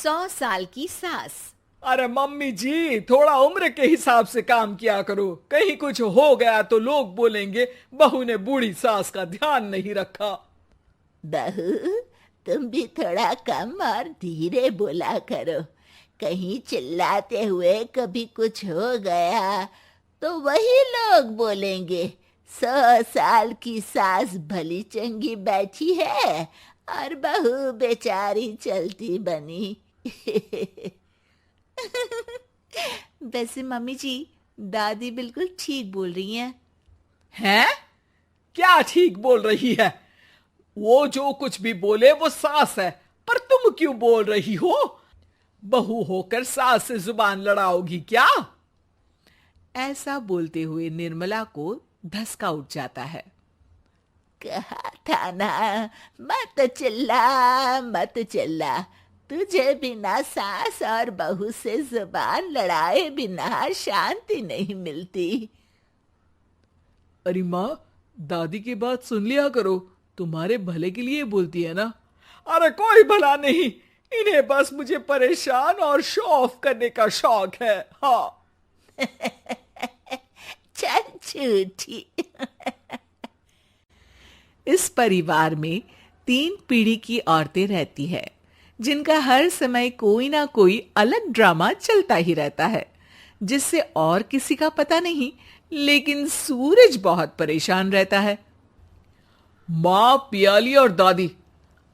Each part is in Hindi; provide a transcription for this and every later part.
100 साल की सास। अरे मम्मी जी, थोड़ा उम्र के हिसाब से काम किया करो। कहीं कुछ हो गया तो लोग बोलेंगे बहू ने बूढ़ी सास का ध्यान नहीं रखा। बहू, तुम भी थोड़ा कम और धीरे बोला करो। कहीं चिल्लाते हुए कभी कुछ हो गया तो वही लोग बोलेंगे 100 साल की सास भली चंगी बैठी है और बहू बेचारी चलती बनी। वैसे मम्मी जी, दादी बिल्कुल ठीक बोल रही हैं। हैं? क्या ठीक बोल रही है? वो जो कुछ भी बोले वो सास है, पर तुम क्यों बोल रही हो? बहू होकर सास से जुबान लड़ाओगी क्या? ऐसा बोलते हुए निर्मला को धसका उठ जाता है। कहा था ना, मत चिल्ला मत चिल्ला। तुझे बिना सास और बहू से जुबान लड़ाए बिना शांति नहीं मिलती। अरे माँ, दादी की बात सुन लिया करो, तुम्हारे भले के लिए बोलती है ना। अरे कोई भला नहीं, इन्हें बस मुझे परेशान और शो ऑफ करने का शौक है। हाँ। चल झूठी। इस परिवार में 3 पीढ़ी की औरतें रहती है, जिनका हर समय कोई ना कोई अलग ड्रामा चलता ही रहता है, जिससे और किसी का पता नहीं, लेकिन सूरज बहुत परेशान रहता है। माँ, पियाली और दादी,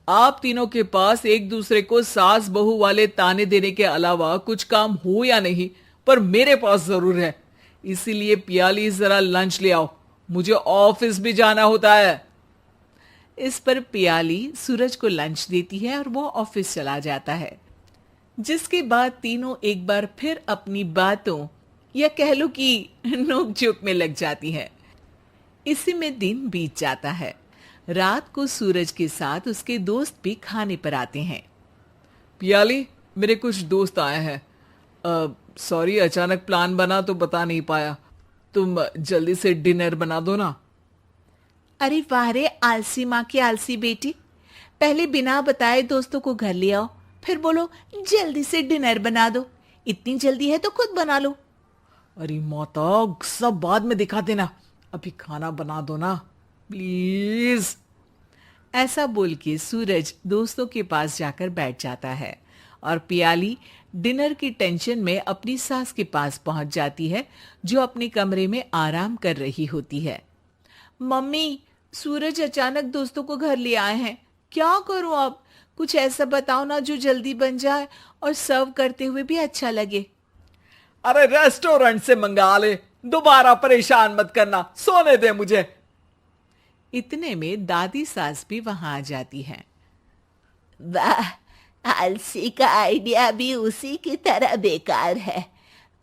आप तीनों के पास एक दूसरे को सास बहू वाले ताने देने के अलावा कुछ काम हो या नहीं, पर मेरे पास जरूर है। इसीलिए पियाली, जरा लंच ले आओ, मुझे ऑफिस भी जाना होता है। इस पर पियाली सूरज को लंच देती है और वो ऑफिस चला जाता है, जिसके बाद तीनों एक बार फिर अपनी बातों या कह लो कि नोक-झोंक में लग जाती हैं। इसी में दिन बीत जाता है। रात को सूरज के साथ उसके दोस्त भी खाने पर आते हैं। पियाली, मेरे कुछ दोस्त आए हैं। सॉरी, अचानक प्लान बना तो बता नहीं पाया। तुम जल्दी से डिनर बना दो ना। अरे वाह रे आलसी माँ की आलसी बेटी, पहले बिना बताए दोस्तों को घर ले आओ, फिर बोलो जल्दी से डिनर बना दो। इतनी जल्दी है तो खुद बना लो। अरे माता, सब बाद में दिखा देना, अभी खाना बना दो ना प्लीज। ऐसा बोल के सूरज दोस्तों के पास जाकर बैठ जाता है और पियाली डिनर की टेंशन में अपनी सास के पास पहुंच जाती है, जो अपने कमरे में आराम कर रही होती है। मम्मी, सूरज अचानक दोस्तों को घर ले आए हैं, क्या करूं अब? कुछ ऐसा बताओ ना जो जल्दी बन जाए और सर्व करते हुए भी अच्छा लगे। अरे रेस्टोरेंट से मंगा ले, दोबारा परेशान मत करना, सोने दे मुझे। इतने में दादी सास भी वहां आ जाती है। वाह, आलसी का आइडिया भी उसी की तरह बेकार है।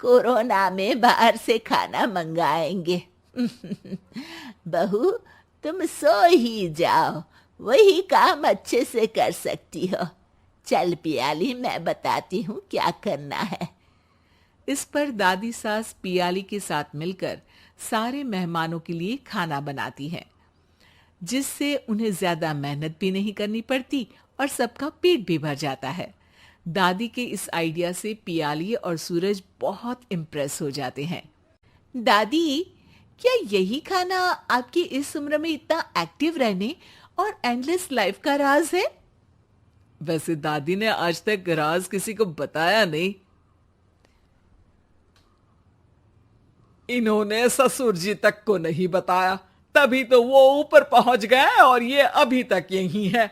कोरोना में बाहर से खाना मंगाएंगे। बहू, तुम सो ही जाओ, वही काम अच्छे से कर सकती हो। चल पियाली, मैं बताती हूँ क्या करना है। इस पर दादी सास पियाली के साथ मिलकर सारे मेहमानों के लिए खाना बनाती है, जिससे उन्हें ज्यादा मेहनत भी नहीं करनी पड़ती और सबका पेट भी भर जाता है। दादी के इस आइडिया से पियाली और सूरज बहुत इम्प्रेस हो जाते हैं। दादी, क्या यही खाना आपकी इस उम्र में इतना एक्टिव रहने और एंडलेस लाइफ का राज है? वैसे दादी ने आज तक राज किसी को बताया नहीं। इन्होंने ससुर जी तक को नहीं बताया, तभी तो वो ऊपर पहुंच गए और ये अभी तक यही है।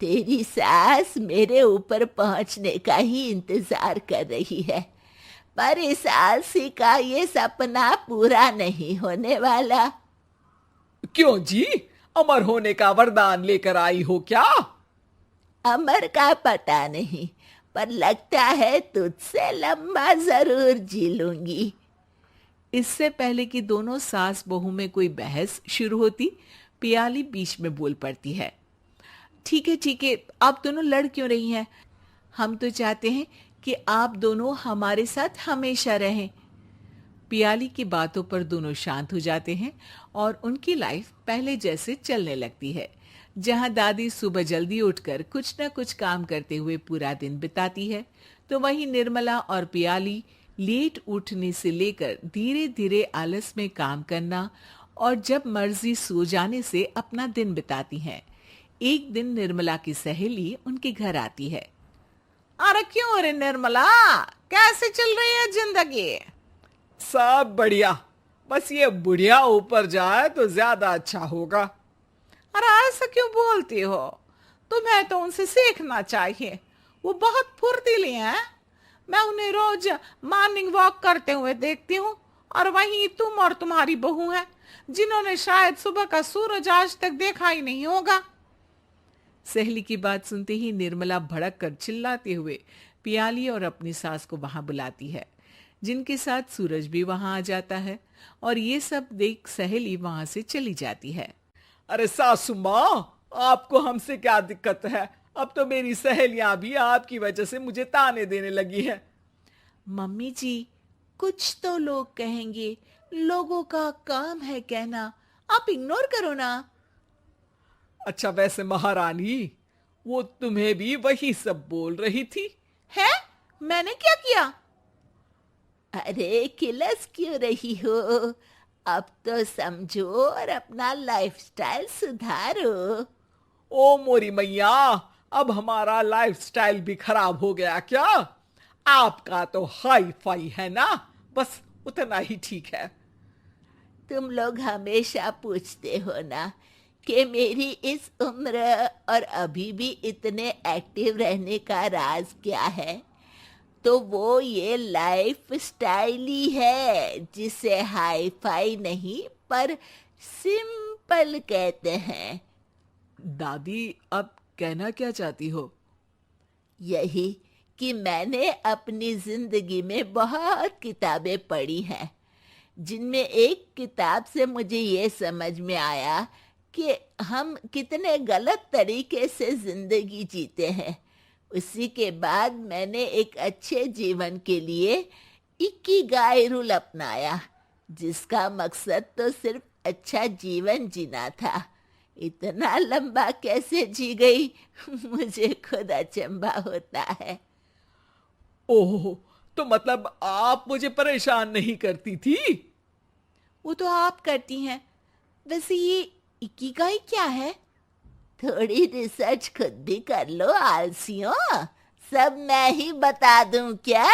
तेरी सास मेरे ऊपर पहुंचने का ही इंतजार कर रही है, पर इस आलसी का ये सपना पूरा नहीं होने वाला। क्यों जी, अमर होने का वरदान लेकर आई हो क्या? अमर का पता नहीं, पर लगता है तुझसे लंबा जरूर जी लूंगी। इससे पहले कि दोनों सास बहू में कोई बहस शुरू होती, पियाली बीच में बोल पड़ती है। ठीक है, आप दोनों लड़ क्यों रही हैं? हम तो चाहते हैं कि आप दोनों हमारे साथ हमेशा रहें। पियाली की बातों पर दोनों शांत हो जाते हैं और उनकी लाइफ पहले जैसे चलने लगती है, जहां दादी सुबह जल्दी उठकर कुछ न कुछ काम करते हुए पूरा दिन बिताती है, तो वहीं निर्मला और पियाली लेट उठने से लेकर धीरे धीरे आलस में काम करना और जब मर्जी सो जाने से अपना दिन बिताती हैं। एक दिन निर्मला की सहेली उनके घर आती है। अरे क्यों रे निर्मला, कैसे चल रही है जिंदगी? सब बढ़िया, बस ये बुढ़िया ऊपर जाए तो ज्यादा अच्छा होगा। अरे ऐसा क्यों बोलती हो? तुम्हें तो उनसे सीखना चाहिए, वो बहुत फुर्तीली हैं। मैं उन्हें रोज मॉर्निंग वॉक करते हुए देखती हूँ, और वहीं तुम और तुम्हारी बहू हैं जिन्होंने शायद सुबह का सूरज आज तक देखा ही नहीं होगा। सहेली की बात सुनते ही निर्मला भड़क कर चिल्लाते हुए पियाली और अपनी सास को वहां बुलाती है, जिनके साथ सूरज भी वहां आ जाता है, और ये सब देख सहेली वहां से चली जाती है। अरे सासू माँ, आपको हमसे क्या दिक्कत है? अब तो मेरी सहेलियां भी आपकी वजह से मुझे ताने देने लगी हैं। मम्मी जी, कुछ तो लोग कहेंगे, लोगों का काम है कहना, आप इग्नोर करो ना। अच्छा वैसे महारानी, वो तुम्हें भी वही सब बोल रही थी? है? मैंने क्या किया? अरे किलस क्यों रही हो? अब तो समझो और अपना लाइफस्टाइल सुधारो। ओ मोरी मैया, अब हमारा लाइफस्टाइल भी खराब हो गया क्या? आपका तो हाई फाई है ना, बस उतना ही ठीक है। तुम लोग हमेशा पूछते हो ना कि मेरी इस उम्र और अभी भी इतने एक्टिव रहने का राज क्या है, तो वो ये लाइफ स्टाइल ही है, जिसे हाई फाई नहीं पर सिंपल कहते हैं। दादी, अब कहना क्या चाहती हो? यही कि मैंने अपनी जिंदगी में बहुत किताबें पढ़ी हैं, जिनमें एक किताब से मुझे ये समझ में आया कि हम कितने गलत तरीके से जिंदगी जीते हैं। उसी के बाद मैंने एक अच्छे जीवन के लिए इकिगाई रूल अपनाया, जिसका मकसद तो सिर्फ अच्छा जीवन जीना था। इतना लंबा कैसे जी गई मुझे खुद अचंभा होता है। ओह, तो मतलब आप मुझे परेशान नहीं करती थी? वो तो आप करती हैं। वैसे ये इकिगाई क्या है? थोड़ी रिसर्च खुद भी कर लो आलसियों, सब मैं ही बता दूं क्या?